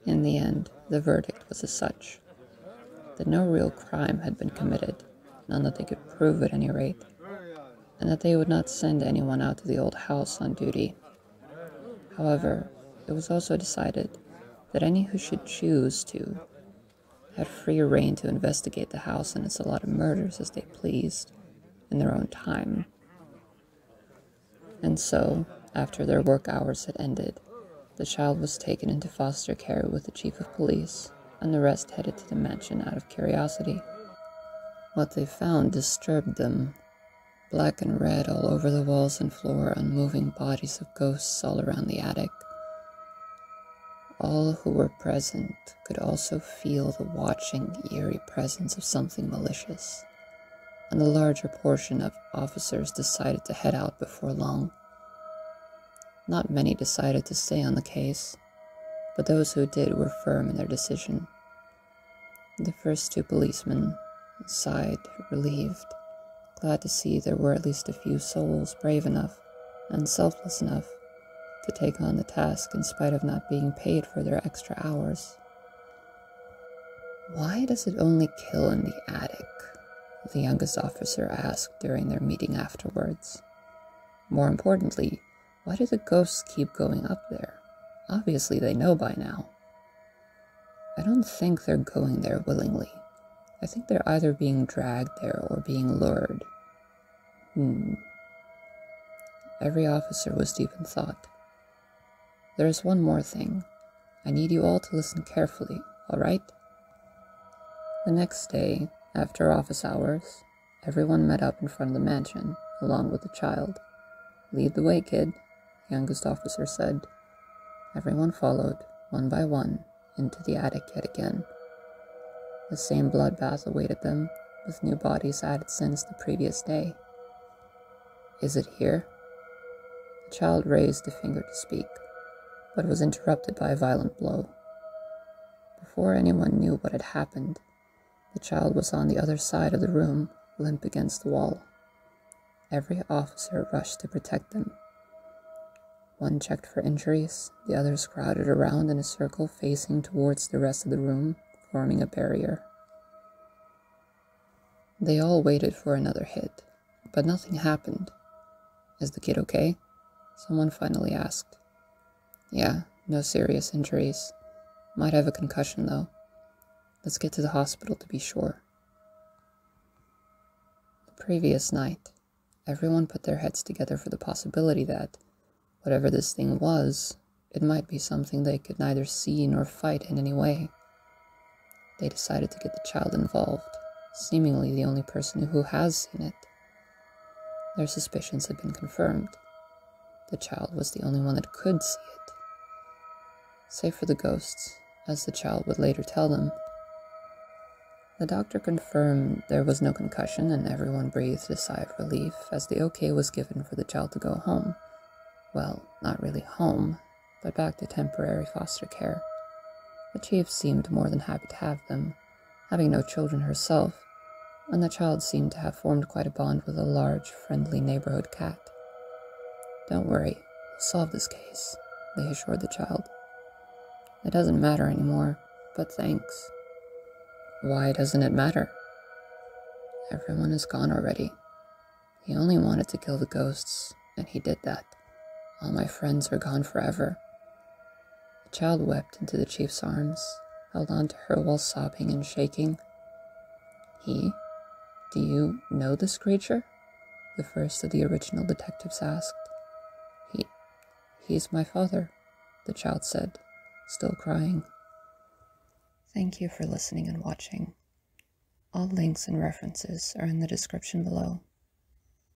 In the end, the verdict was as such, that no real crime had been committed, none that they could prove at any rate, and that they would not send anyone out to the old house on duty. However, it was also decided that any who should choose to had free rein to investigate the house and its allotted murders as they pleased, in their own time. And so, after their work hours had ended, the child was taken into foster care with the chief of police, and the rest headed to the mansion out of curiosity. What they found disturbed them. Black and red all over the walls and floor, unmoving bodies of ghosts all around the attic. All who were present could also feel the watching, eerie presence of something malicious, and the larger portion of officers decided to head out before long. Not many decided to stay on the case, but those who did were firm in their decision. The first two policemen sighed, relieved, glad to see there were at least a few souls brave enough and selfless enough to take on the task in spite of not being paid for their extra hours. "Why does it only kill in the attic?" the youngest officer asked during their meeting afterwards. More importantly, why do the ghosts keep going up there? Obviously they know by now. "I don't think they're going there willingly. I think they're either being dragged there or being lured." Every officer was deep in thought. "There is one more thing. I need you all to listen carefully, all right?" The next day, after office hours, everyone met up in front of the mansion, along with the child. "Lead the way, kid," the youngest officer said. Everyone followed, one by one, into the attic yet again. The same bloodbath awaited them, with new bodies added since the previous day. "Is it here?" The child raised a finger to speak, but was interrupted by a violent blow. Before anyone knew what had happened, the child was on the other side of the room, limp against the wall. Every officer rushed to protect them. One checked for injuries, the others crowded around in a circle facing towards the rest of the room, forming a barrier. They all waited for another hit, but nothing happened. "Is the kid okay?" someone finally asked. "Yeah, no serious injuries. Might have a concussion though. Let's get to the hospital to be sure." The previous night, everyone put their heads together for the possibility that, whatever this thing was, it might be something they could neither see nor fight in any way. They decided to get the child involved, seemingly the only person who has seen it. Their suspicions had been confirmed. The child was the only one that could see it. Save for the ghosts, as the child would later tell them. The doctor confirmed there was no concussion, and everyone breathed a sigh of relief as the okay was given for the child to go home. Well, not really home, but back to temporary foster care. The chief seemed more than happy to have them, having no children herself, and the child seemed to have formed quite a bond with a large, friendly neighborhood cat. "Don't worry, we'll solve this case," they assured the child. "It doesn't matter anymore, but thanks." "Why doesn't it matter?" "Everyone is gone already. He only wanted to kill the ghosts, and he did that. All my friends are gone forever." The child wept into the chief's arms, held on to her while sobbing and shaking. Do you know this creature?" the first of the original detectives asked. He's my father," the child said, still crying. Thank you for listening and watching. All links and references are in the description below.